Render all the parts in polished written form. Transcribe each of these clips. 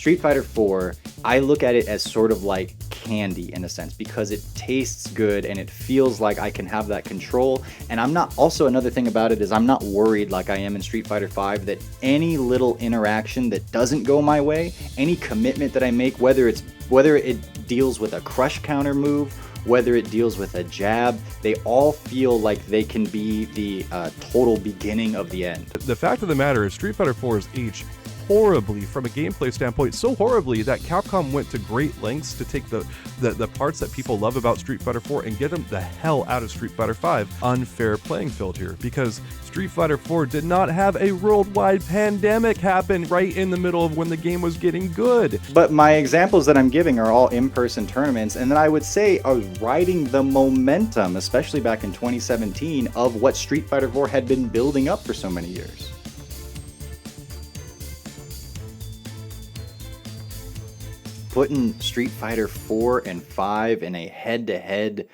Street Fighter 4, I look at it as sort of like candy in a sense because it tastes good and it feels like I can have that control. And I'm not, also another thing about it is I'm not worried like I am in Street Fighter 5 that any little interaction that doesn't go my way, any commitment that I make, whether it deals with a crush counter move, whether it deals with a jab, they all feel like they can be the total beginning of the end. The fact of the matter is Street Fighter 4 is aged horribly from a gameplay standpoint, so horribly that Capcom went to great lengths to take the parts that people love about Street Fighter 4 and get them the hell out of Street Fighter 5. Unfair playing field here, because Street Fighter 4 did not have a worldwide pandemic happen right in the middle of when the game was getting good. But my examples that I'm giving are all in-person tournaments, and then I would say are riding the momentum, especially back in 2017, of what Street Fighter 4 had been building up for so many years. Putting Street Fighter 4 and 5 in a head-to-head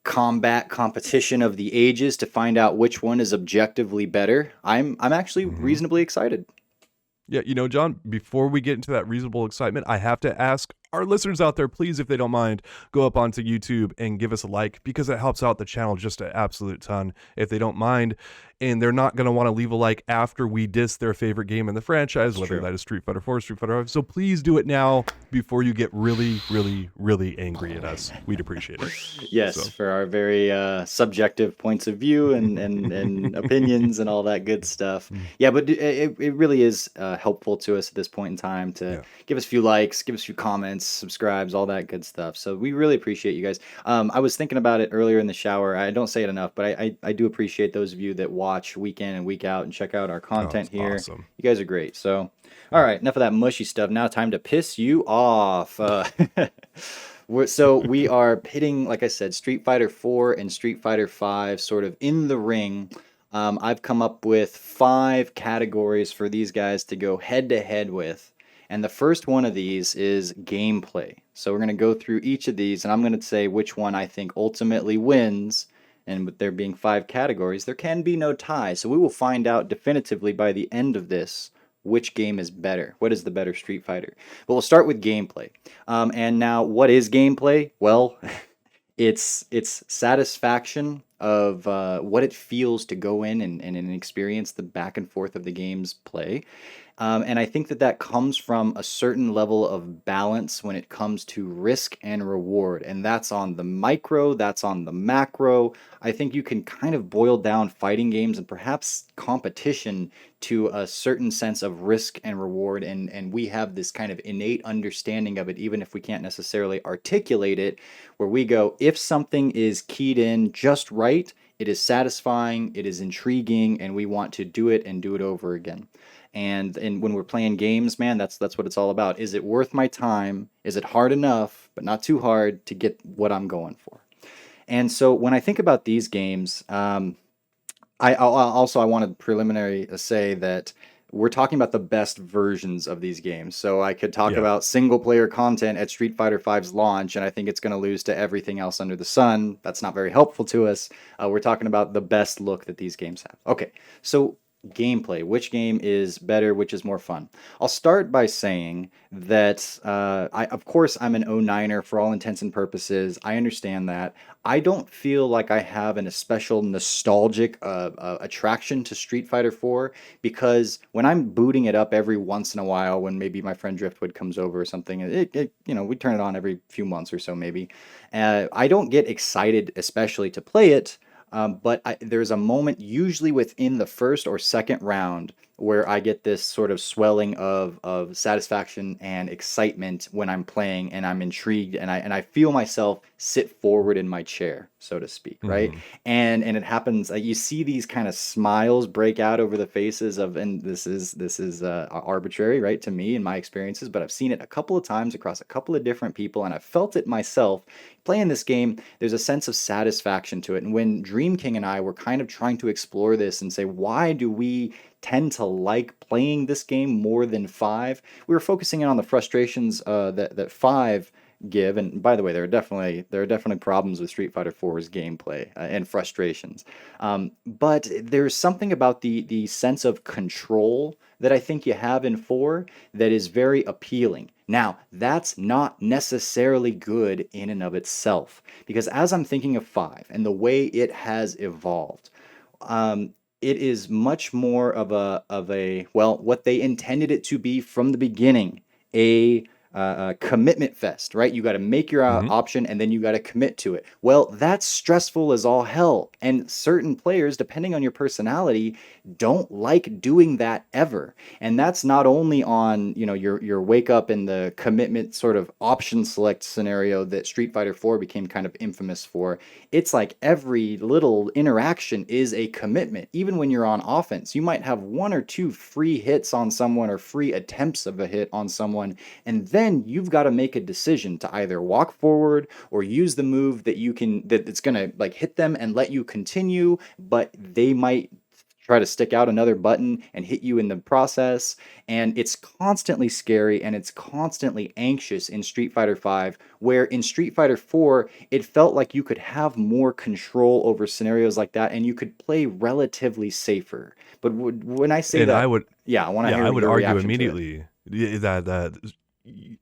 combat competition of the ages to find out which one is objectively better, I'm actually reasonably excited. Yeah, John, before we get into that reasonable excitement, I have to ask our listeners out there, please, if they don't mind, go up onto YouTube and give us a like, because it helps out the channel just an absolute ton. If they don't mind, and they're not going to want to leave a like after we diss their favorite game in the franchise, whether that is Street Fighter 4 or Street Fighter 5. So please do it now before you get really, really, really angry at us. We'd appreciate it. Yes, for our very subjective points of view and opinions and all that good stuff. Yeah, but it really is helpful to us at this point in time to give us a few likes, give us a few comments, subscribes, all that good stuff. So we really appreciate you guys. I was thinking about it earlier in the shower. I don't say it enough, but I do appreciate those of you that watch week in and week out and check out our content here. Awesome. You guys are great. So, all right, enough of that mushy stuff. Now time to piss you off. So we are pitting, like I said, Street Fighter 4 and Street Fighter 5 sort of in the ring. I've come up with 5 categories for these guys to go head to head with. And the first one of these is gameplay. So we're going to go through each of these, and I'm going to say which one I think ultimately wins. And with there being 5 categories, there can be no tie. So we will find out definitively by the end of this which game is better. What is the better Street Fighter? But we'll start with gameplay. And now, what is gameplay? Well, it's satisfaction of what it feels to go in and experience the back and forth of the game's play. And I think that comes from a certain level of balance when it comes to risk and reward. And that's on the micro, that's on the macro. I think you can kind of boil down fighting games and perhaps competition to a certain sense of risk and reward. And we have this kind of innate understanding of it, even if we can't necessarily articulate it, where we go, if something is keyed in just right, it is satisfying, it is intriguing, and we want to do it and do it over again. And when we're playing games, man, that's what it's all about. Is it worth my time? Is it hard enough, but not too hard to get what I'm going for? And so when I think about these games, I want to preliminary say that we're talking about the best versions of these games. So I could talk about single player content at Street Fighter V's launch, and I think it's going to lose to everything else under the sun. That's not very helpful to us. We're talking about the best look that these games have. Okay, so gameplay. Which game is better? Which is more fun? I'll start by saying that, of course, I'm an 09er for all intents and purposes. I understand that. I don't feel like I have an especial nostalgic attraction to Street Fighter 4 because when I'm booting it up every once in a while, when maybe my friend Driftwood comes over or something, we turn it on every few months or so maybe. I don't get excited, especially to play it. But there's a moment usually within the first or second round where I get this sort of swelling of satisfaction and excitement when I'm playing and I'm intrigued and I feel myself sit forward in my chair, so to speak, right? And it happens, you see these kind of smiles break out over the faces of, and this is arbitrary, right, to me and my experiences, but I've seen it a couple of times across a couple of different people and I've felt it myself. Playing this game, there's a sense of satisfaction to it. And when Dream King and I were kind of trying to explore this and say, why do we tend to like playing this game more than 5? We were focusing in on the frustrations that 5 give. And by the way, there are definitely problems with Street Fighter 4's gameplay and frustrations. But there's something about the sense of control that I think you have in 4 that is very appealing. Now, that's not necessarily good in and of itself, because as I'm thinking of 5 and the way it has evolved, it is much more of a well, what they intended it to be from the beginning, a commitment fest, right? You got to make your Hmm. option and then you got to commit to it. Well, that's stressful as all hell. And certain players, depending on your personality, don't like doing that ever. And that's not only on, your wake up in the commitment sort of option select scenario that Street Fighter 4 became kind of infamous for. It's like every little interaction is a commitment. Even when you're on offense, you might have 1 or 2 free hits on someone or free attempts of a hit on someone, and then you've got to make a decision to either walk forward or use the move that's going to like hit them and let you continue, but they might try to stick out another button and hit you in the process. And it's constantly scary and it's constantly anxious in Street Fighter 5, where in Street Fighter 4 it felt like you could have more control over scenarios like that and you could play relatively safer. But when I say And I that, would, yeah, I want to yeah, hear I would your argue reaction to it. immediately that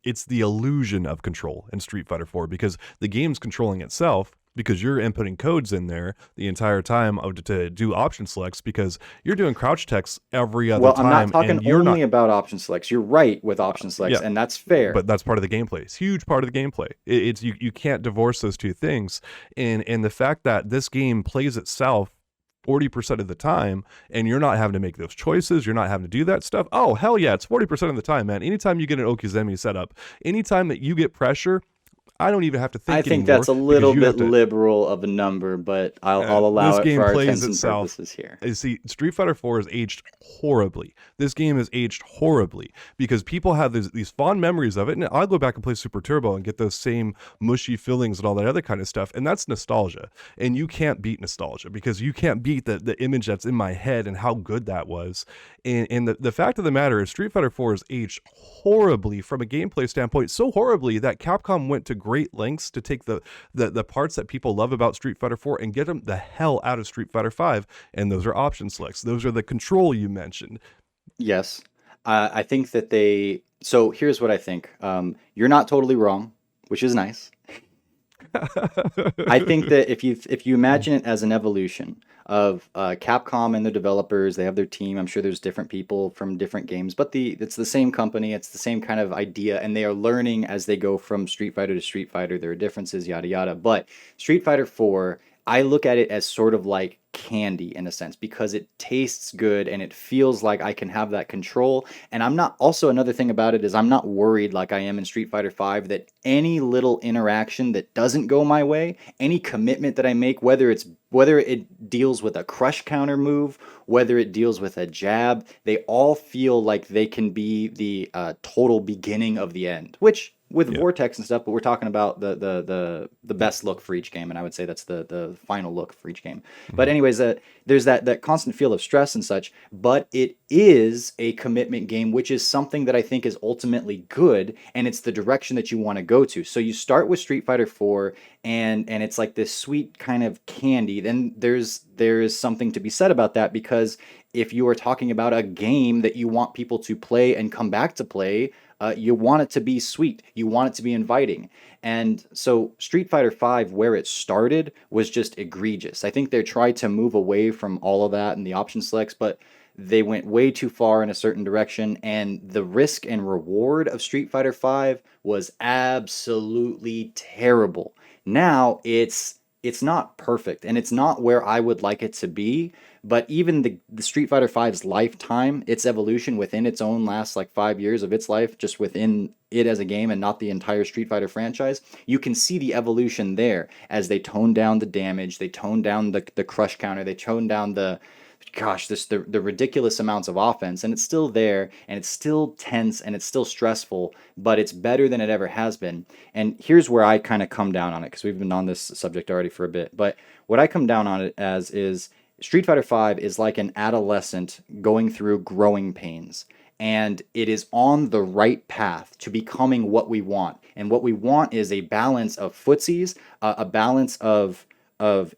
it's the illusion of control in Street Fighter 4 because the game's controlling itself because you're inputting codes in there the entire time to do option selects because you're doing crouch checks every other Well, I'm not time talking and you're only not. about option selects. You're right with option selects, Yeah, and that's fair. but that's part of the gameplay. It's a huge part of the gameplay. It's you can't divorce those two things. And the fact that this game plays itself 40% of the time and you're not having to make those choices, you're not having to do that stuff. Oh, hell yeah, it's 40% of the time, man. Anytime you get an Okizeme setup, anytime that you get pressure, I don't even have to I think think that's anymore a because little you have bit to. liberal of a number, but I'll allow This it for game our plays intents and itself. purposes here. You see, Street Fighter 4 is aged horribly. This game is aged horribly because people have these fond memories of it. And I'll go back and play Super Turbo and get those same mushy feelings and all that other kind of stuff. And that's nostalgia. And you can't beat nostalgia because you can't beat the image that's in my head and how good that was. And the fact of the matter is Street Fighter 4 is aged horribly from a gameplay standpoint, so horribly that Capcom went to great lengths to take the parts that people love about Street Fighter 4 and get them the hell out of Street Fighter 5. And those are option selects. Those are the control you mentioned. Yes. I think that so here's what I think. You're not totally wrong, which is nice. I think that if you imagine it as an evolution of Capcom and the developers, they have their team. I'm sure there's different people from different games, but it's the same company. It's the same kind of idea, and they are learning as they go from Street Fighter to Street Fighter. There are differences, yada yada. But Street Fighter 4, I look at it as sort of like candy in a sense because it tastes good and it feels like I can have that control. And I'm not, also another thing about it is I'm not worried like I am in Street Fighter 5 that any little interaction that doesn't go my way, any commitment that I make, whether it deals with a crush counter move, whether it deals with a jab, they all feel like they can be the total beginning of the end, which with Yeah. Vortex and stuff, but we're talking about the best look for each game, and I would say that's the final look for each game. But Mhm. anyways, there's that constant feel of stress and such, but it is a commitment game, which is something that I think is ultimately good, and it's the direction that you want to go to. So you start with Street Fighter 4, and it's like this sweet kind of candy. Then there is something to be said about that because if you are talking about a game that you want people to play and come back to play, you want it to be sweet. You want it to be inviting. And so Street Fighter 5, where it started, was just egregious. I think they tried to move away from all of that and the option selects, but they went way too far in a certain direction. And the risk and reward of Street Fighter 5 was absolutely terrible. Now it's not perfect and it's not where I would like it to be, but even the Street Fighter V's lifetime, its evolution within its own last like 5 years of its life, just within it as a game and not the entire Street Fighter franchise, you can see the evolution there as they tone down the damage, they tone down the crush counter, they tone down the ridiculous amounts of offense, and it's still there and it's still tense and it's still stressful, but it's better than it ever has been. And here's where I kind of come down on it because we've been on this subject already for a bit, but what I come down on it as is Street Fighter 5 is like an adolescent going through growing pains, and it is on the right path to becoming what we want. And what we want is a balance of footsies, a balance of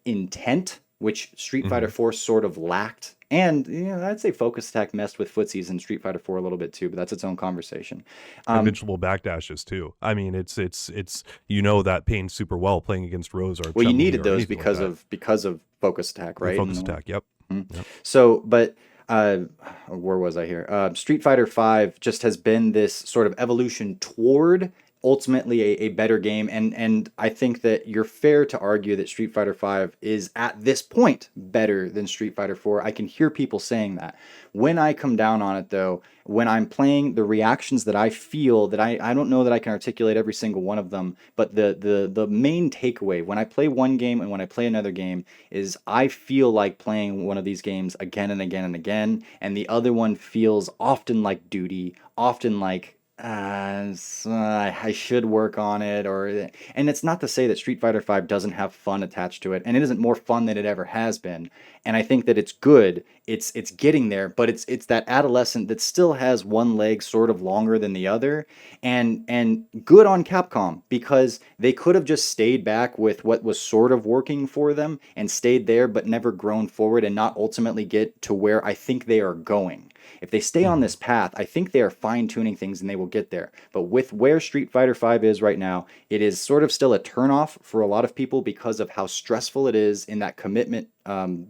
intent, which Street Fighter Mhm. 4 sort of lacked. And I'd say Focus Attack messed with footsies in Street Fighter 4 a little bit too, but that's its own conversation. Um, Invincible backdashes too. I mean, it's you know that pain super well playing against Rose or well, you Chun Li needed or those anything like that. because of Focus Attack, The right? focus attack. Yep. Mhm. Yep. So, but uh, where was I here? Street Fighter 5 just has been this sort of evolution toward ultimately a better game, and I think that you're fair to argue that Street Fighter 5 is at this point better than Street Fighter 4. I can hear people saying that. When I come down on it, though, when I'm playing, the reactions that I feel, that I don't know that I can articulate every single one of them, but the main takeaway when I play one game and when I play another game is I feel like playing one of these games again and again and again, and the other one feels often like duty, often like I should work on it, and it's not to say that Street Fighter 5 doesn't have fun attached to it, and it isn't more fun than it ever has been. And I think that it's good. It's getting there, but it's that adolescent that still has one leg sort of longer than the other, and good on Capcom because they could have just stayed back with what was sort of working for them and stayed there, but never grown forward and not ultimately get to where I think they are going. If they stay on Mhm. this path, I think they are fine tuning things and they will get there. But with where Street Fighter 5 is right now, it is sort of still a turnoff for a lot of people because of how stressful it is in that commitment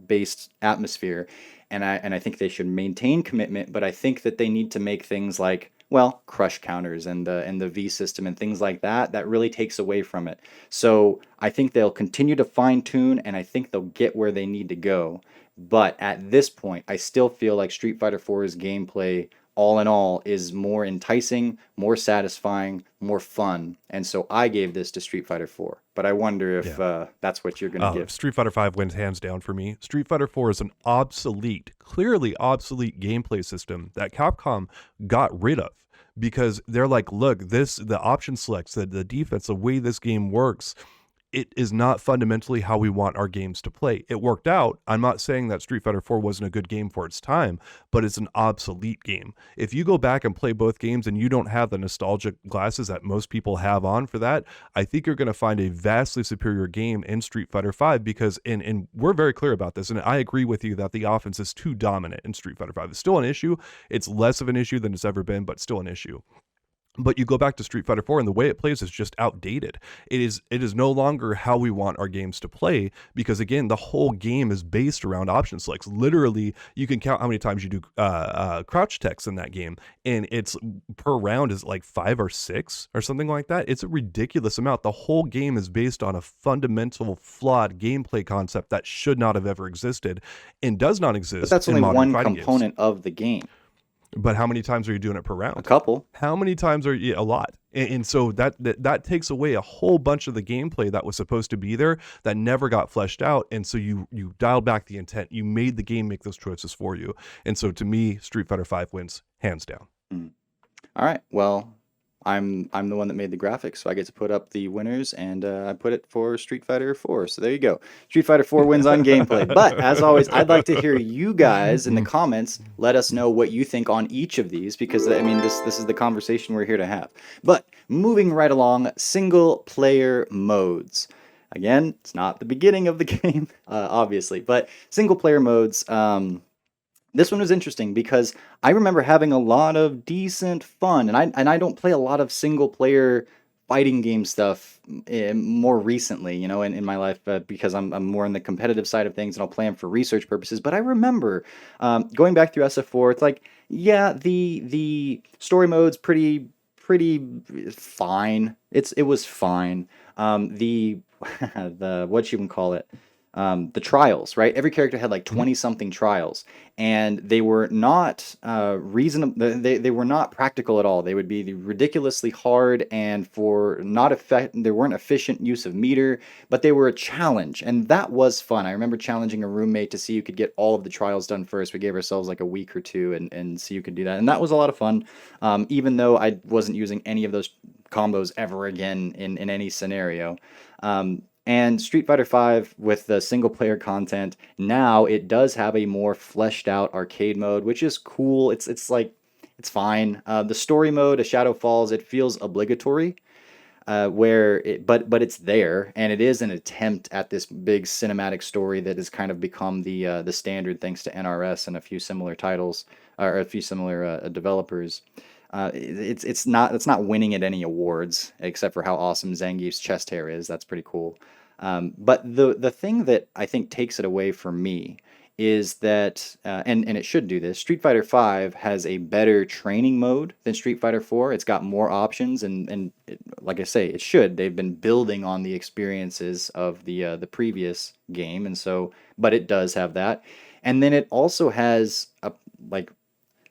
based atmosphere. And I think they should maintain commitment, but I think that they need to make things like, well, crush counters and the V system and things like that that really takes away from it. So I think they'll continue to fine tune and I think they'll get where they need to go. But at this point, I still feel like Street Fighter 4's gameplay, all in all, is more enticing, more satisfying, more fun. And so I gave this to Street Fighter 4. But I wonder if Yeah. that's what you're going to give. Street Fighter 5 wins hands down for me. Street Fighter 4 is an obsolete, clearly obsolete gameplay system that Capcom got rid of because they're like, look, the option selects, the defense, the way this game works, it is not fundamentally how we want our games to play. It worked out. I'm not saying that Street Fighter 4 wasn't a good game for its time, but it's an obsolete game. If you go back and play both games and you don't have the nostalgic glasses that most people have on for that, I think you're going to find a vastly superior game in Street Fighter 5 because, and we're very clear about this, and I agree with you that the offense is too dominant in Street Fighter 5. It's still an issue. It's less of an issue than it's ever been, but still an issue. But you go back to Street Fighter 4 and the way it plays is just outdated. It is no longer how we want our games to play because again, the whole game is based around option selects. Literally, you can count how many times you do crouch text in that game, and it's per round is like 5 or 6 or something like that. It's a ridiculous amount. The whole game is based on a fundamental flawed gameplay concept that should not have ever existed and does not But exist that's in only modern one fighting games. component of the game. But how many times are you doing it per A round? couple. How many times are you? A lot. And so that takes away a whole bunch of the gameplay that was supposed to be there that never got fleshed out. And so you dialed back the intent. You made the game make those choices for you. And so to me, Street Fighter 5 wins hands down. All right. Well, I'm the one that made the graphics, so I get to put up the winners, and I put it for Street Fighter 4. So there you go. Street Fighter 4 wins on gameplay. But as always, I'd like to hear you guys in the comments let us know what you think on each of these, because I mean this is the conversation we're here to have. But moving right along, single player modes. Again, it's not the beginning of the game, obviously, but single player modes. This one was interesting because I remember having a lot of decent fun, and I don't play a lot of single player fighting game stuff more recently, in my life because I'm more in the competitive side of things and I'll play them for research purposes. But I remember going back through SF4, it's like, yeah, the story mode's pretty fine. It was fine. The the what you can call it. The trials, right? Every character had like 20 something trials, and they were not reasonable. They were not practical at all. They would be ridiculously hard, and for not they weren't efficient use of meter, but they were a challenge, and that was fun. I remember challenging a roommate to see who could get all of the trials done first. We gave ourselves like a week or two, and see who could do that, and that was a lot of fun. Even though I wasn't using any of those combos ever again in any scenario. And Street Fighter 5 with the single player content, now it does have a more fleshed out arcade mode, which is cool. It's like it's fine. The story mode, A Shadow Falls, it feels obligatory. but it's there, and it is an attempt at this big cinematic story that has kind of become the standard thanks to NRS and a few similar titles or a few similar developers. It's not winning at any awards except for how awesome Zangief's chest hair is. That's pretty cool. But the thing that I think takes it away from me is that, and it should do this. Street Fighter V has a better training mode than Street Fighter 4. It's got more options, and like I say, it should. They've been building on the experiences of the previous game, and so, but it does have that. And then it also has like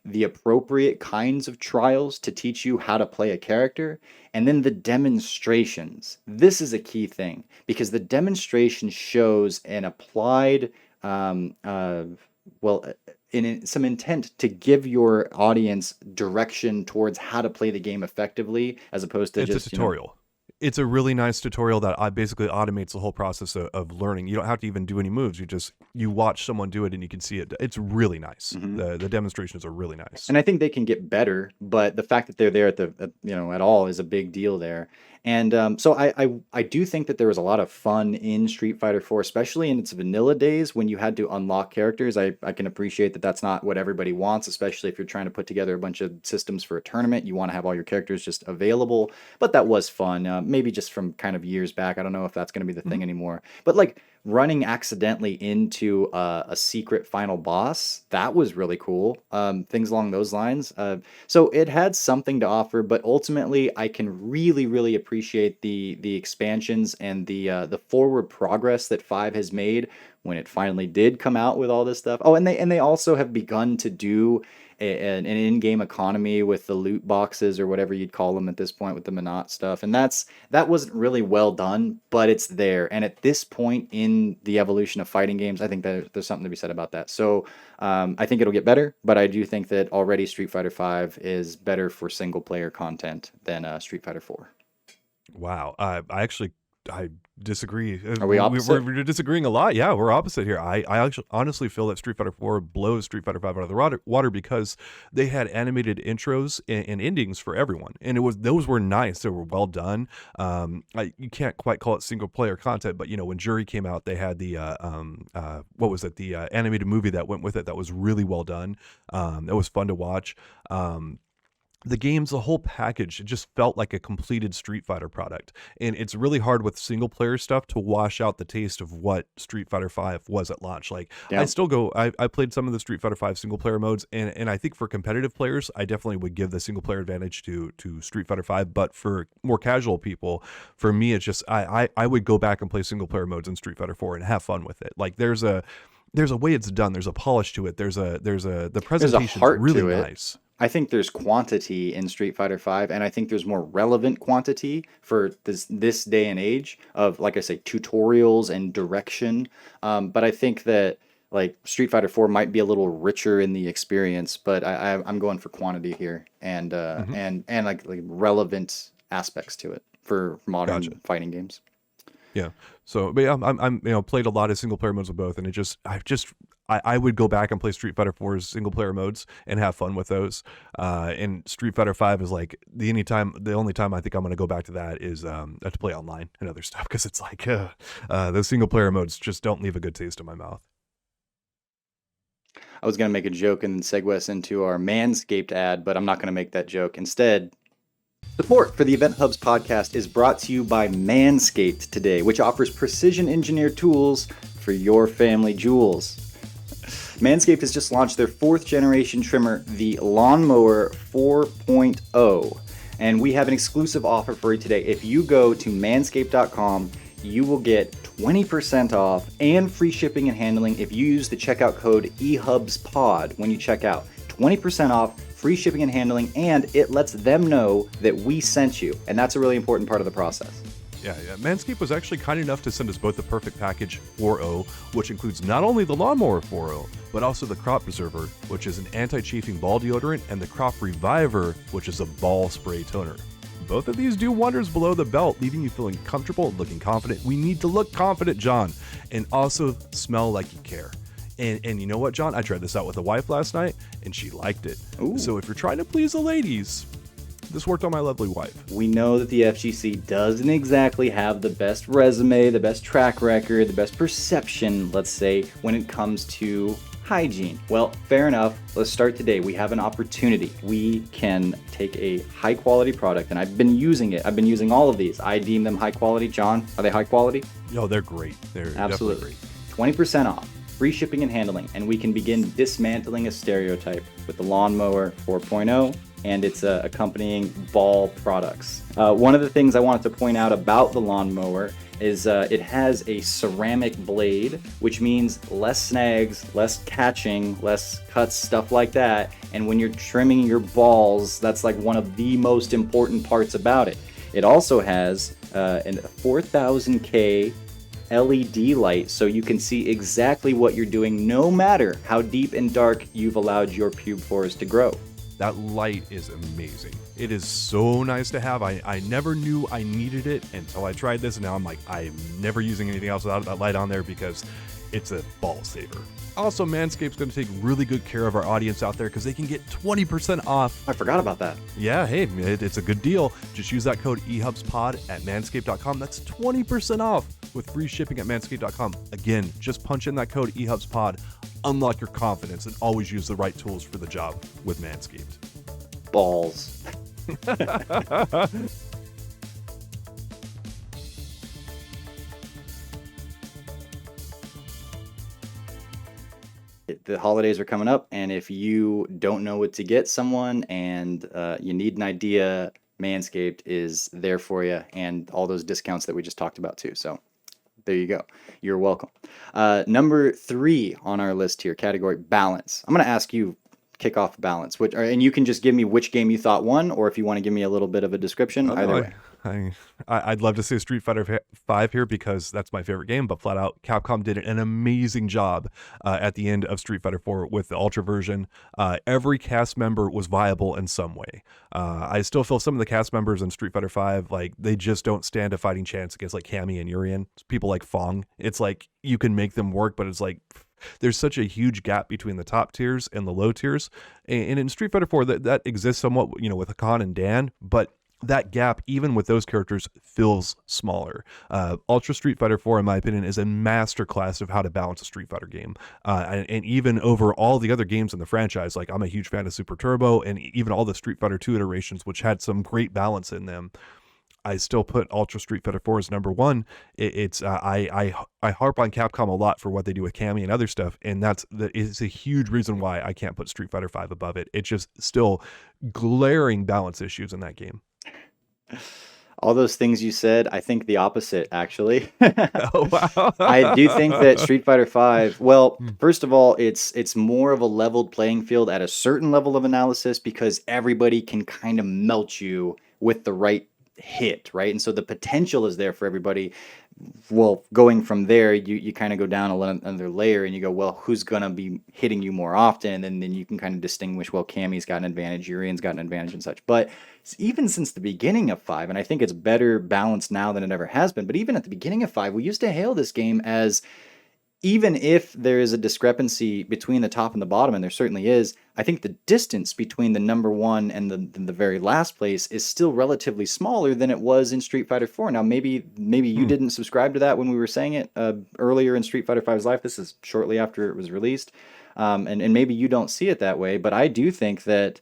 the appropriate kinds of trials to teach you how to play a character, and then the demonstrations. This is a key thing because the demonstration shows an applied, well, in some intent to give your audience direction towards how to play the game effectively, as opposed to It's just a tutorial. It's a really nice tutorial that basically automates the whole process of learning. You don't have to even do any moves. You watch someone do it and you can see it. It's really nice. The demonstrations are really nice. And I think they can get better, but the fact that they're there at all is a big deal there. And so I do think that there was a lot of fun in Street Fighter 4, especially in its vanilla days when you had to unlock characters. I can appreciate that that's not what everybody wants, especially if you're trying to put together a bunch of systems for a tournament. You want to have all your characters just available, but that was fun. Maybe just from kind of years back. I don't know if that's going to be the thing anymore. But like running accidentally into a secret final boss, that was really cool. Things along those lines. So it had something to offer, but ultimately I can really, really appreciate the expansions and the forward progress that 5 has made when it finally did come out with all this stuff. Oh, and they also have begun to do an in-game economy with the loot boxes or whatever you'd call them at this point with the Monat stuff. And that wasn't really well done, but it's there. And at this point in the evolution of fighting games, I think that there's something to be said about that. So I think it'll get better, but I do think that already Street Fighter V is better for single player content than Street Fighter 4. Wow. I disagree. Are we opposite? We're disagreeing a lot. Yeah, we're opposite here. I actually honestly feel that Street Fighter 4 blows Street Fighter 5 out of the water because they had animated intros and endings for everyone, and those were nice. They were well done. You can't quite call it single player content, but when Jury came out, they had the what was it? The animated movie that went with it that was really well done. That was fun to watch. The game's the whole package, it just felt like a completed Street Fighter product. And it's really hard with single player stuff to wash out the taste of what Street Fighter V was at launch. Like I played some of the Street Fighter V single player modes, and I think for competitive players, I definitely would give the single player advantage to Street Fighter V. But for more casual people, for me, it's just I would go back and play single player modes in Street Fighter 4 and have fun with it. Like there's a way it's done. There's a polish to it. The presentation's really nice. I think there's quantity in Street Fighter V, and I think there's more relevant quantity for this day and age of, like I say, tutorials and direction. But I think that like Street Fighter 4 might be a little richer in the experience, but I'm going for quantity here and like relevant aspects to it for modern fighting games. Yeah. So, but yeah, I'm played a lot of single player modes with both, and I would go back and play Street Fighter 4's single player modes and have fun with those. And Street Fighter 5 is like the only time I think I'm going to go back to that is to play online and other stuff, because it's like those single player modes just don't leave a good taste in my mouth. I was going to make a joke and segue us into our MANSCAPED ad, but I'm not going to make that joke. Instead, support for the EventHubs podcast is brought to you by MANSCAPED today, which offers precision engineered tools for your family jewels. Manscaped has just launched their 4th generation trimmer, the Lawnmower 4.0, and we have an exclusive offer for you today. If you go to manscaped.com, you will get 20% off and free shipping and handling if you use the checkout code EHubsPod when you check out. 20% off, free shipping and handling, and it lets them know that we sent you, and that's a really important part of the process. Yeah. Manscaped was actually kind enough to send us both the Perfect Package 4.0, which includes not only the Lawnmower 4.0, but also the Crop Preserver, which is an anti-chafing ball deodorant, and the Crop Reviver, which is a ball spray toner. Both of these do wonders below the belt, leaving you feeling comfortable and looking confident. We need to look confident, John, and also smell like you care. And you know what, John? I tried this out with a wife last night, and she liked it. Ooh. So if you're trying to please the ladies, This worked on my lovely wife. We know that the FGC doesn't exactly have the best resume, the best track record, the best perception, let's say, when it comes to hygiene. Well, fair enough. Let's start today. We have an opportunity. We can take a high quality product, and I've been using it. I've been using all of these. I deem them high quality. John, are they high quality? No, they're great. They're Absolutely. definitely great. 20% off, free shipping and handling, and we can begin dismantling a stereotype with the Lawnmower 4.0 and its accompanying ball products. One of the things I wanted to point out about the Lawnmower is it has a ceramic blade, which means less snags, less catching, less cuts, stuff like that. And when you're trimming your balls, that's like one of the most important parts about it. It also has a 4000K LED light, so you can see exactly what you're doing no matter how deep and dark you've allowed your pube pores to grow. That light is amazing. It is so nice to have. I never knew I needed it until I tried this, and now I'm like, I'm never using anything else without that light on there because it's a ball saver. Also, Manscaped's going to take really good care of our audience out there because they can get 20% off. I forgot about that. Yeah, hey, it's a good deal. Just use that code EHubsPod at manscaped.com. That's 20% off with free shipping at manscaped.com. Again, just punch in that code EHubsPod, unlock your confidence, and always use the right tools for the job with Manscaped. Balls. The holidays are coming up, and if you don't know what to get someone and you need an idea, Manscaped is there for you, and all those discounts that we just talked about too. So there you go. You're welcome. Number 3 on our list here, category balance. I'm going to ask you kick off balance, and you can just give me which game you thought won, or if you want to give me a little bit of a description. Either way. I'd love to say Street Fighter 5 here because that's my favorite game, but flat out, Capcom did an amazing job at the end of Street Fighter 4 with the Ultra version. Every cast member was viable in some way. I still feel some of the cast members in Street Fighter 5, like, they just don't stand a fighting chance against, like, Cammy and Urien. People like Fong. It's like, you can make them work, but it's like, there's such a huge gap between the top tiers and the low tiers. And in Street Fighter 4, that exists somewhat, with Hakan and Dan, but that gap, even with those characters, feels smaller. Ultra Street Fighter 4, in my opinion, is a masterclass of how to balance a Street Fighter game. And even over all the other games in the franchise, like, I'm a huge fan of Super Turbo and even all the Street Fighter 2 iterations, which had some great balance in them. I still put Ultra Street Fighter 4 as number 1. I harp on Capcom a lot for what they do with Cammy and other stuff, and it's a huge reason why I can't put Street Fighter 5 above it. It's just still glaring balance issues in that game. All those things you said, I think the opposite, actually. Oh, wow. I do think that Street Fighter 5, well, first of all, it's more of a leveled playing field at a certain level of analysis because everybody can kind of melt you with the right hit, right? And so the potential is there for everybody. Well, going from there, you kind of go down another layer and you go, well, who's going to be hitting you more often? And then you can kind of distinguish, well, Cammy's got an advantage, Urien's got an advantage and such. But even since the beginning of 5, and I think it's better balanced now than it ever has been, but even at the beginning of 5, we used to hail this game as, even if there is a discrepancy between the top and the bottom, and there certainly is, I think the distance between the number 1 and the very last place is still relatively smaller than it was in Street Fighter 4. Now, maybe you didn't subscribe to that when we were saying it earlier in Street Fighter 5's life. This is shortly after it was released, and maybe you don't see it that way, but I do think that,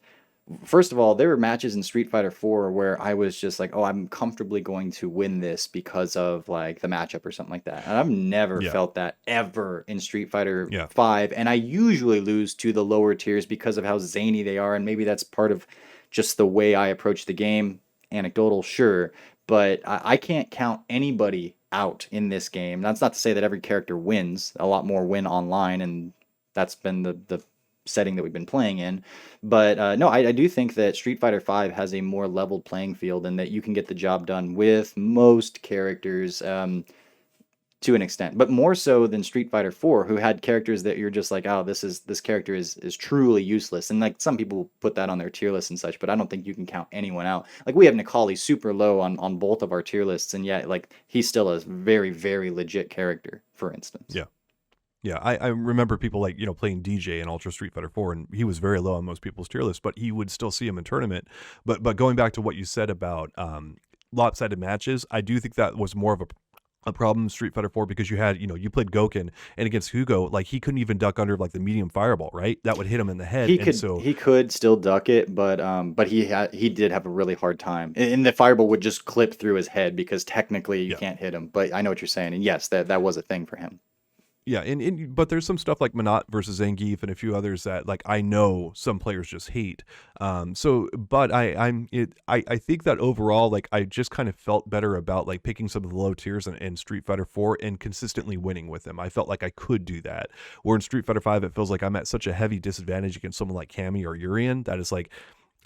first of all, there were matches in Street Fighter 4 where I was just like, oh, I'm comfortably going to win this because of, like, the matchup or something like that. And I've never felt that ever in Street Fighter 5. And I usually lose to the lower tiers because of how zany they are. And maybe that's part of just the way I approach the game. Anecdotal, sure. But I can't count anybody out in this game. That's not to say that every character wins. A lot more win online, and that's been the setting that we've been playing in. But no, I do think that Street Fighter 5 has a more leveled playing field and that you can get the job done with most characters to an extent, but more so than Street Fighter 4, who had characters that you're just like, oh, this character is truly useless. And like, some people put that on their tier list and such, but I don't think you can count anyone out. Like, we have Nikali super low on both of our tier lists, and yet, like, he's still a very, very legit character, for instance. Yeah. Yeah, I remember people like, playing DJ in Ultra Street Fighter 4, and he was very low on most people's tier list, but you would still see him in tournament. But going back to what you said about lopsided matches, I do think that was more of a problem in Street Fighter 4 because you had, you played Gouken, and against Hugo, like he couldn't even duck under like the medium fireball, right? That would hit him in the head, He and could so he could still duck it, but he did have a really hard time. And the fireball would just clip through his head because technically you yeah. can't hit him. But I know what you're saying, and yes, that was a thing for him. Yeah, but there's some stuff like Manat versus Zangief and a few others that like I know some players just hate. But I think that overall like I just kind of felt better about like picking some of the low tiers in Street Fighter 4 and consistently winning with them. I felt like I could do that. Where in Street Fighter 5 it feels like I'm at such a heavy disadvantage against someone like Cammy or Urian that is like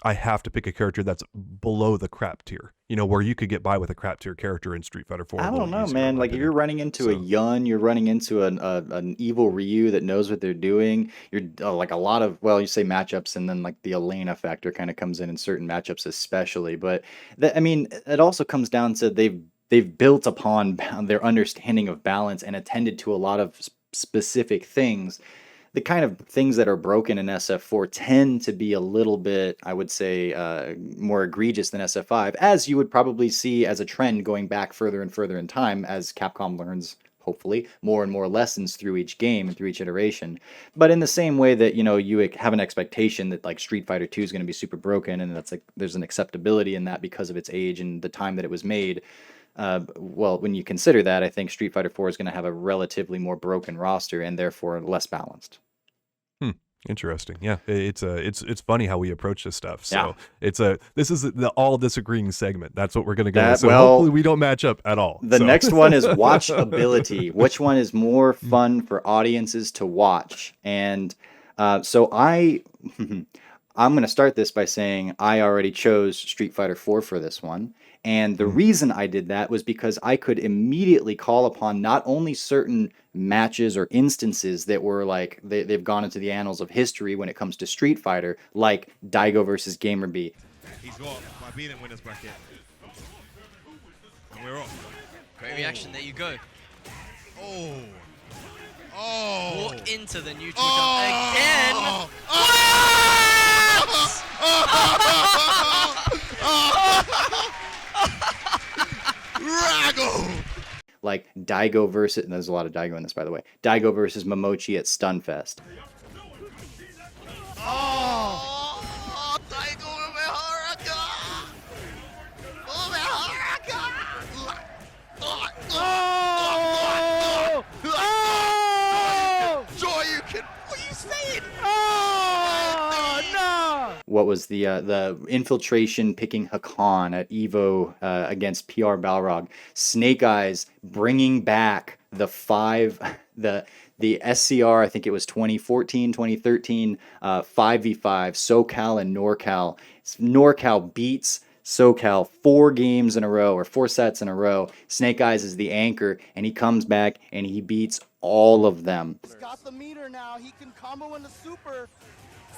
I have to pick a character that's below the crap tier. Where you could get by with a crap tier character in Street Fighter 4 a I little don't know, easier, in man. my Like if opinion. you're running into a So Yun, you're running into an evil Ryu that knows what they're doing. You're like a lot of you say matchups, and then like the Elena factor kind of comes in certain matchups, especially. But I mean, it also comes down to they've built upon their understanding of balance and attended to a lot of specific things. The kind of things that are broken in SF4 tend to be a little bit, I would say, more egregious than SF5, as you would probably see as a trend going back further and further in time as Capcom learns, hopefully, more and more lessons through each game and through each iteration. But in the same way that, you have an expectation that like Street Fighter 2 is going to be super broken, and that's like there's an acceptability in that because of its age and the time that it was made. Well, when you consider that, I think Street Fighter 4 is going to have a relatively more broken roster and therefore less balanced. Interesting. Yeah, it's funny how we approach this stuff. Yeah. So this is the all disagreeing segment. That's what we're gonna go with. That So hopefully we don't match up at all. The So next one is watchability. Which one is more fun for audiences to watch? And so I'm going to start this by saying I already chose Street Fighter 4 for this one. And the reason I did that was because I could immediately call upon not only certain matches or instances that were like they've gone into the annals of history when it comes to Street Fighter, like Daigo versus Gamer B. He's got my beating winners bracket. And we're off. Great reaction, there you go. Oh. Oh. Walk into the neutral jump again. Raggle! Like Daigo versus, and there's a lot of Daigo in this, by the way. Daigo versus Momochi at Stunfest. Oh! Daigo Umeharaka! Umeharaka! Oh! Oh! Joy, you can. What are you saying? Oh no! What was the infiltration picking Hakan at Evo against PR Balrog? Snake Eyes bringing back the SCR, I think it was 2014, 2013, 5v5, SoCal and NorCal. NorCal beats SoCal 4 games in a row, or 4 sets in a row. Snake Eyes is the anchor, and he comes back and he beats all of them. He's got the meter now. He can combo into super.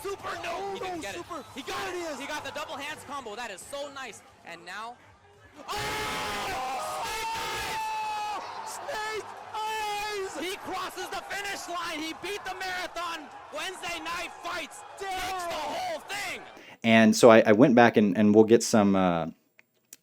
Super, no, He didn't get it. super. He got it. He got the double hands combo. That is so nice. And now, Snake Eyes! he crosses the finish line. He beat the marathon. Wednesday night fights. Takes the whole thing. And so I went back and we'll get some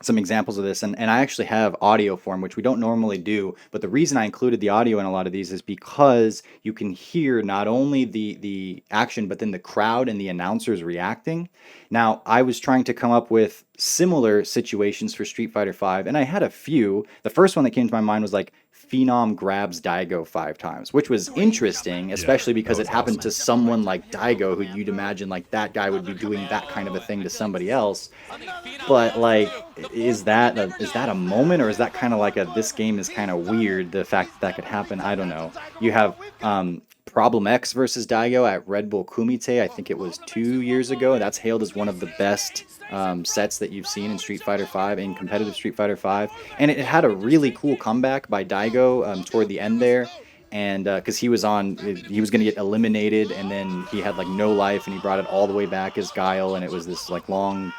examples of this, and I actually have audio form, which we don't normally do, but the reason I included the audio in a lot of these is because you can hear not only the action, but then the crowd and the announcers reacting. Now, I was trying to come up with similar situations for Street Fighter V, and I had a few. The first one that came to my mind was like Phenom grabs Daigo 5 times, which was interesting, especially because it happened to someone like Daigo, who you'd imagine like that guy would be doing that kind of a thing to somebody else. But like, is that a moment, or is that kind of like this game is kind of weird, the fact that could happen? I don't know. You have Problem X versus Daigo at Red Bull Kumite, I think it was 2 years ago. That's hailed as one of the best sets that you've seen in Street Fighter V, in competitive Street Fighter V. And it had a really cool comeback by Daigo toward the end there. And because he was going to get eliminated, and then he had like no life, and he brought it all the way back as Guile, and it was this like long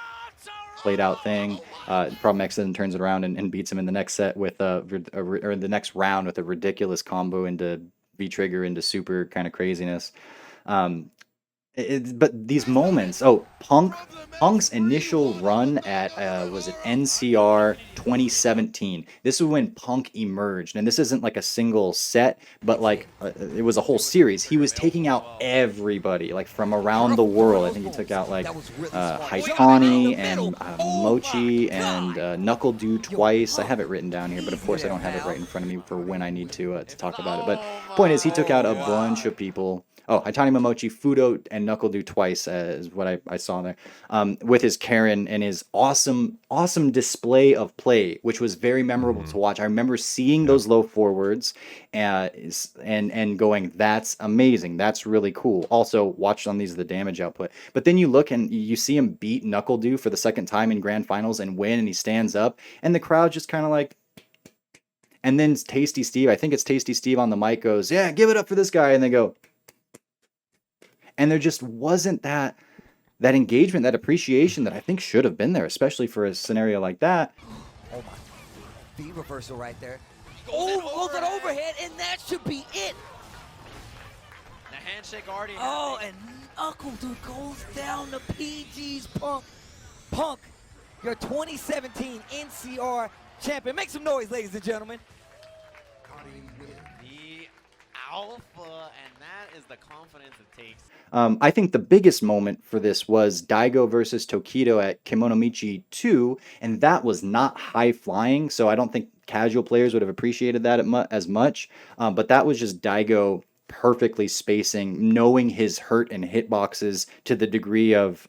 played out thing. Problem X then turns it around and beats him in the next set with or the next round with a ridiculous combo into V-trigger into super kind of craziness. But these moments, Punk's initial run at was it NCR 2017. This was when Punk emerged, and this isn't like a single set, but like it was a whole series. He was taking out everybody like from around the world. I think he took out like Haitani and Mochi and Knuckle Dew twice. I have it written down here, but of course I don't have it right in front of me for when I need to talk about it. But point is, he took out a bunch of people. Oh, Haitani Momochi, Fudo, and Knuckle Dew twice is what I saw there. With his Karen and his awesome display of play, which was very memorable to watch. I remember seeing those low forwards and going, that's amazing. That's really cool. Also, watched on these the damage output. But then you look and you see him beat Knuckle Dew for the second time in grand finals and win, and he stands up, and the crowd just kind of like. And then Tasty Steve, I think it's Tasty Steve on the mic, goes, yeah, give it up for this guy. And they go. And there just wasn't that engagement, that appreciation that I think should have been there, especially for a scenario like that. Oh my, V reversal right there. Oh, look at overhead, and that should be it. The handshake already. Oh, and Knuckle Dude goes down to PG's Punk. Punk, your 2017 NCR champion. Make some noise, ladies and gentlemen. The alpha, and that is the confidence it takes. I think the biggest moment for this was Daigo versus Tokido at Kimonomichi 2, and that was not high flying, so I don't think casual players would have appreciated that as much, but that was just Daigo perfectly spacing, knowing his hurt and hitboxes to the degree of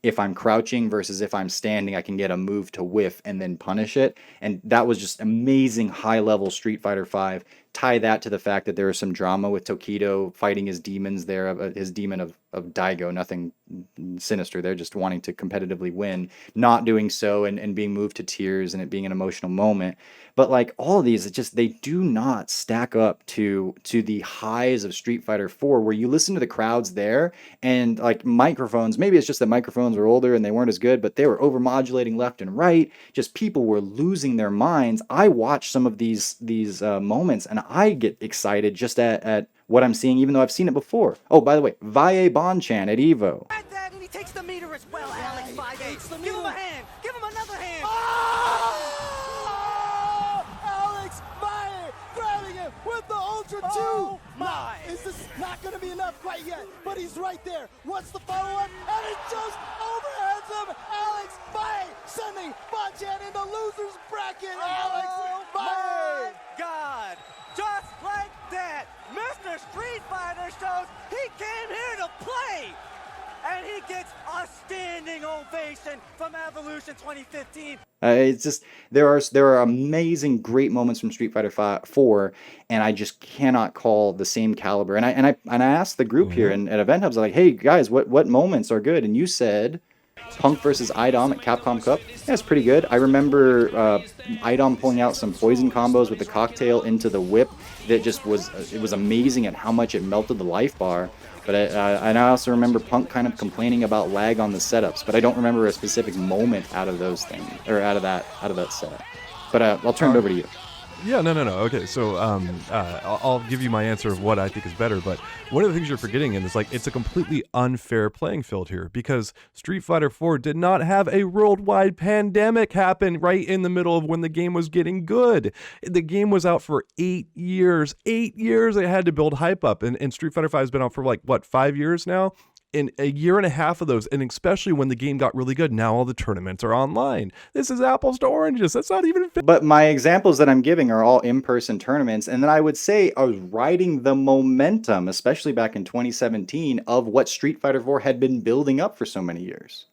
if I'm crouching versus if I'm standing, I can get a move to whiff and then punish it, and that was just amazing high-level Street Fighter V. Tie that to the fact that there was some drama with Tokido fighting his demons there, his demon of Daigo, nothing sinister. They're just wanting to competitively win, not doing so and being moved to tears and it being an emotional moment. But like all of these, it just, they do not stack up to the highs of Street Fighter IV, where you listen to the crowds there and like microphones, maybe it's just that microphones were older and they weren't as good, but they were overmodulating left and right. Just people were losing their minds. I watch some of these moments and I get excited just at what I'm seeing, even though I've seen it before. Oh, by the way, Valle Bonchan at EVO. And he takes the meter as well, Alex. 5-8. Give him a hand. Give him another hand. Alex Valle grabbing him with the Ultra 2. Oh, my. Is this not going to be enough quite yet? But he's right there. What's the follow-up? And he just overheads him. Alex Valle sending Bonchan in the loser's bracket. Alex Valle. My God. Just like that, Mr. Street Fighter shows he came here to play. And he gets a standing ovation from Evolution 2015. It's just there are amazing, great moments from Street Fighter 4, and I just cannot call the same caliber. And I asked the group here at EventHubs, I was like, hey guys, what moments are good? And you said Punk versus IDOM at Capcom Cup. That's pretty good. I remember IDOM pulling out some poison combos with the cocktail into the whip. That just was amazing at how much it melted the life bar. But I also remember Punk kind of complaining about lag on the setups. But I don't remember a specific moment out of those things or out of that setup. But I'll turn it over to you. Yeah, no. Okay, so I'll give you my answer of what I think is better, but one of the things you're forgetting is like it's a completely unfair playing field here because Street Fighter 4 did not have a worldwide pandemic happen right in the middle of when the game was getting good. The game was out for 8 years. 8 years it had to build hype up, and Street Fighter 5 has been out for like, what, 5 years now? In a year and a half of those, and especially when the game got really good, now all the tournaments are online. This is apples to oranges. That's not even fair. But my examples that I'm giving are all in-person tournaments, and then I would say I was riding the momentum, especially back in 2017, of what Street Fighter 4 had been building up for so many years.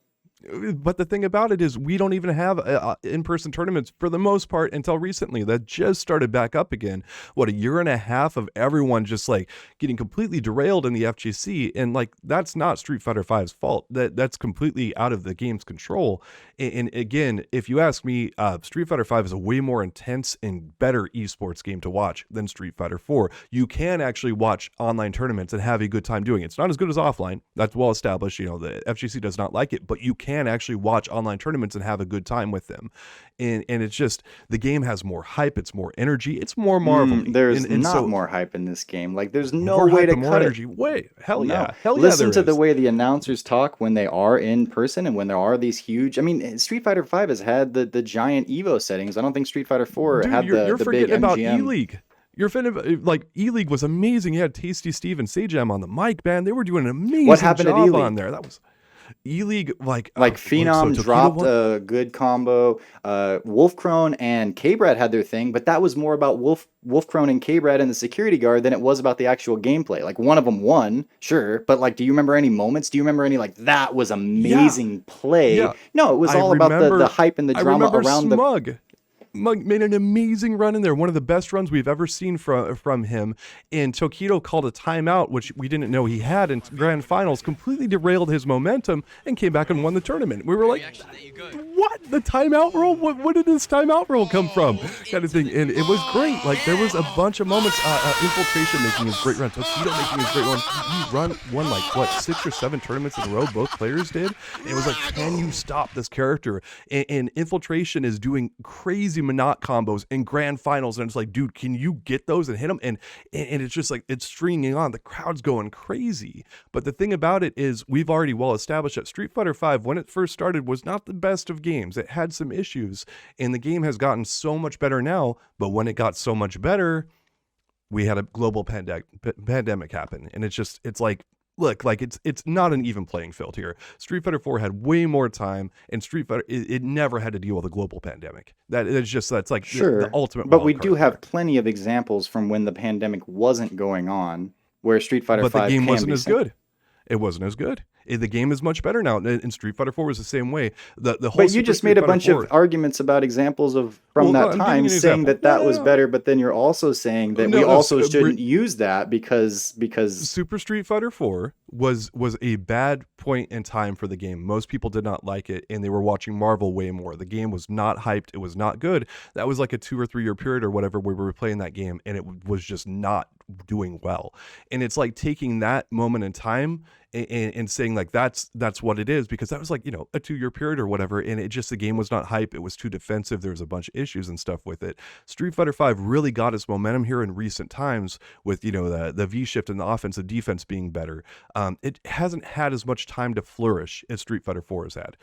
But the thing about it is we don't even have in-person tournaments for the most part until recently. That just started back up again. What, a year and a half of everyone just like getting completely derailed in the FGC, and like that's not Street Fighter V's fault. That's completely out of the game's control. And again, if you ask me, Street Fighter V is a way more intense and better esports game to watch than Street Fighter 4. You can actually watch online tournaments and have a good time doing it. It's not as good as offline. That's well established. You know, the FGC does not like it, but you can can actually watch online tournaments and have a good time with them. And it's just, the game has more hype, it's more energy, it's more Marvel. There's not more hype in this game. Like, there's no more way hype to and more cut energy. it. Wait, hell yeah. Listen to there the is. way the announcers talk when they are in person and when there are these huge. I mean, Street Fighter V has had the giant Evo settings. I don't think Street Fighter 4 Dude, had you're the big forgetting about MGM. E-League. You're finna, like, E-League was amazing. You had Tasty Steve and Sajam on the mic, man. They were doing an amazing What happened at job E-League? on there. That was E-League, like Phenom so dropped Tokido a good combo. Wolfcrone and K-Brad had their thing, but that was more about Wolfcrone and K-Brad and the security guard than it was about the actual gameplay. Like, one of them won, sure, but like, do you remember any moments? Do you remember any like, that was amazing play? Yeah. No, it was all about the hype and the drama around the. Smug made an amazing run in there, one of the best runs we've ever seen from him. And Tokido called a timeout, which we didn't know he had in grand finals, completely derailed his momentum, and came back and won the tournament. We were like, what? The timeout rule? What did this timeout rule come from? Kind of thing. And it was great. Like, there was a bunch of moments. Infiltration making his great run. Tokido making his great run. He won like, what, 6 or 7 tournaments in a row, both players did. And it was like, can you stop this character? And Infiltration is doing crazy Monot combos in grand finals, and it's like, dude, can you get those and hit them? And it's just like, it's stringing on. The crowd's going crazy. But the thing about it is, we've already well established that Street Fighter V, when it first started, was not the best of games. It had some issues, and the game has gotten so much better now. But when it got so much better, we had a global pandemic happen, and it's like, look, like, it's not an even playing field here. Street Fighter 4 had way more time, and Street Fighter, it never had to deal with a global pandemic. That's like Sure, the ultimate. but we do have plenty of examples from when the pandemic wasn't going on, where Street Fighter V. But the game wasn't as good. It wasn't as good. The game is much better now, and Street Fighter 4 was the same way. The whole. But you just made a bunch of arguments about examples from that time, saying that was better. But then you're also saying that we also shouldn't use that because Super Street Fighter 4 was a bad point in time for the game. Most people did not like it, and they were watching Marvel way more. The game was not hyped. It was not good. That was like a 2 or 3 year period or whatever where we were playing that game, and it was just not doing well. And it's like taking that moment in time and saying like that's what it is, because that was like, a 2 year period or whatever, and the game was not hype. It was too defensive. There was a bunch of issues and stuff with it. Street Fighter V really got its momentum here in recent times with the V shift and the offensive defense being better. It hasn't had as much time to flourish as Street Fighter 4 has had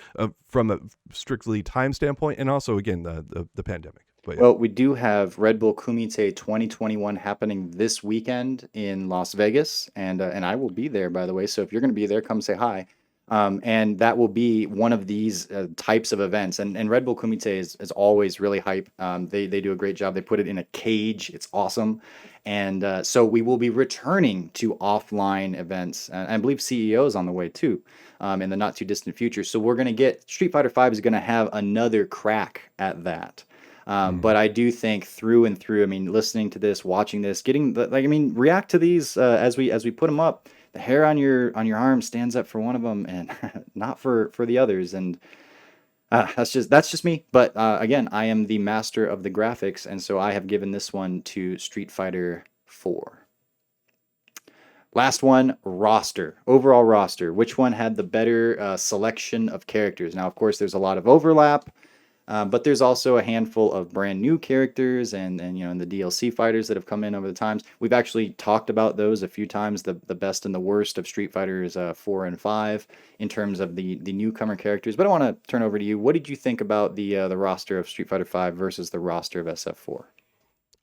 from a strictly time standpoint, and also again the pandemic. But, yeah. Well, we do have Red Bull Kumite 2021 happening this weekend in Las Vegas, and I will be there, by the way. So if you're going to be there, come say hi. And that will be one of these types of events. And Red Bull Kumite is always really hype. They do a great job. They put it in a cage. It's awesome. And so we will be returning to offline events. And I believe CEO is on the way too, in the not too distant future. So we're going to get Street Fighter V is going to have another crack at that. But I do think through and through, I mean, listening to this, watching this, react to these as we put them up. The hair on your arm stands up for one of them, and not for the others. And that's just me. But again, I am the master of the graphics, and so I have given this one to Street Fighter 4. Last one, overall roster. Which one had the better selection of characters? Now, of course, there's a lot of overlap. But there's also a handful of brand new characters and the DLC fighters that have come in over the times. We've actually talked about those a few times, the best and the worst of Street Fighters 4 and 5 in terms of the newcomer characters. But I want to turn over to you. What did you think about the roster of Street Fighter 5 versus the roster of SF4?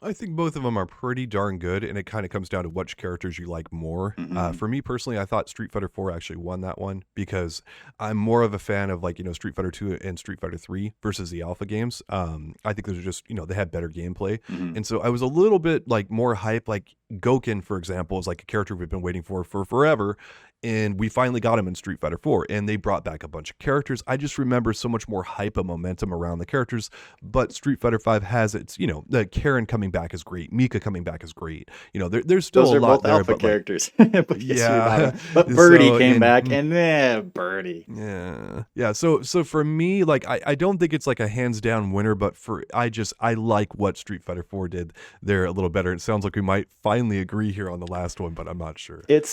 I think both of them are pretty darn good, and it kind of comes down to which characters you like more. Mm-hmm. For me personally, I thought Street Fighter 4 actually won that one because I'm more of a fan of Street Fighter 2 and Street Fighter 3 versus the Alpha games. I think those are just, they had better gameplay. Mm-hmm. And so I was a little bit more hype. Like Gouken, for example, is like a character we've been waiting for forever. And we finally got him in Street Fighter 4, and they brought back a bunch of characters. I just remember so much more hype and momentum around the characters. But Street Fighter 5 has its, the Karen coming back is great, Mika coming back is great. There's still Those a are lot both there, alpha but characters. yeah. But Birdie So, came and- back, and then Birdie. Yeah. So for me, I don't think it's like a hands down winner, but I like what Street Fighter 4 did there a little better. It sounds like we might finally agree here on the last one, but I'm not sure. It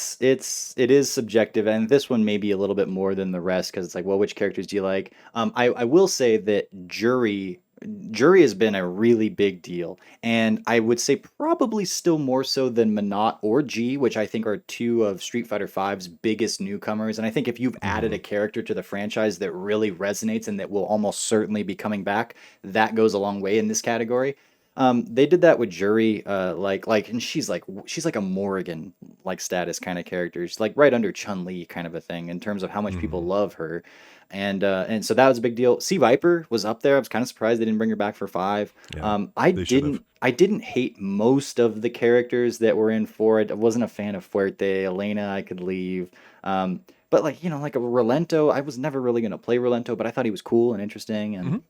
is subjective, and this one may be a little bit more than the rest because it's like, well, which characters do you like? I will say that Jury has been a really big deal, and I would say probably still more so than Minot or G, which I think are two of Street Fighter V's biggest newcomers. And I think if you've added a character to the franchise that really resonates and that will almost certainly be coming back, that goes a long way in this category. They did that with Jury, and she's like a Morrigan like status kind of character. She's like right under Chun-Li kind of a thing in terms of how much people love her, and so that was a big deal. Sea Viper was up there. I was kind of surprised they didn't bring her back for 5. Yeah, I they should have. didn't hate most of the characters that were in 4. I wasn't a fan of Fuerte. Elena I could leave. But like like a Rolento, I was never really gonna play Rolento, but I thought he was cool and interesting and.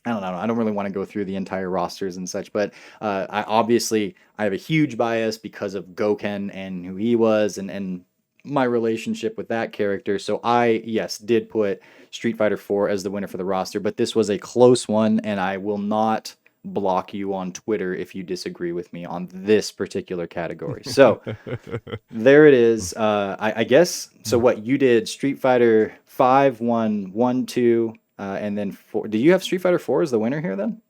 I don't know. I don't really want to go through the entire rosters and such, but I have a huge bias because of Goken and who he was and my relationship with that character. So yes, did put Street Fighter 4 as the winner for the roster, but this was a close one, and I will not block you on Twitter if you disagree with me on this particular category. So there it is. I guess, so what you did, Street Fighter 5 won 1, 2, and then 4. Do you have Street Fighter 4 as the winner here then?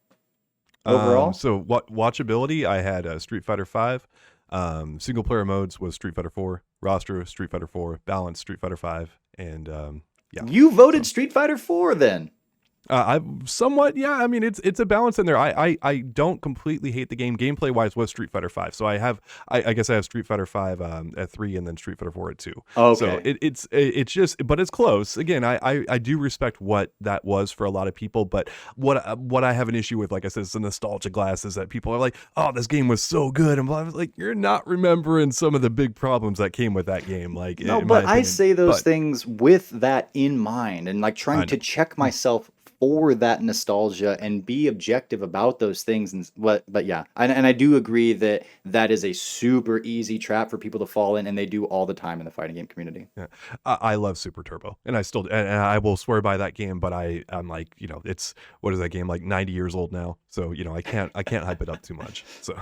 Overall? So watchability, I had Street Fighter 5. Single player modes was Street Fighter 4. Roster, Street Fighter 4. Balance, Street Fighter 5. And yeah. You voted Street Fighter 4 then? I somewhat, yeah. I mean, it's a balance in there. I don't completely hate the game. Gameplay wise, was Street Fighter 5. So I guess I have Street Fighter 5 at 3, and then Street Fighter 4 at 2. Okay. So it's just, but it's close. Again, I do respect what that was for a lot of people. But what I have an issue with, like I said, is the nostalgia glass, is that people are like, oh, this game was so good, and blah, blah, like, you're not remembering some of the big problems that came with that game. Like, no, but I say those things with that in mind, and like trying to check myself for that nostalgia and be objective about those things. And but yeah, and I do agree that is a super easy trap for people to fall in, and they do all the time in the fighting game community. Yeah, I love Super Turbo, and I will swear by that game. But I'm like, it's, what is that game, like 90 years old now? So I can't hype it up too much. So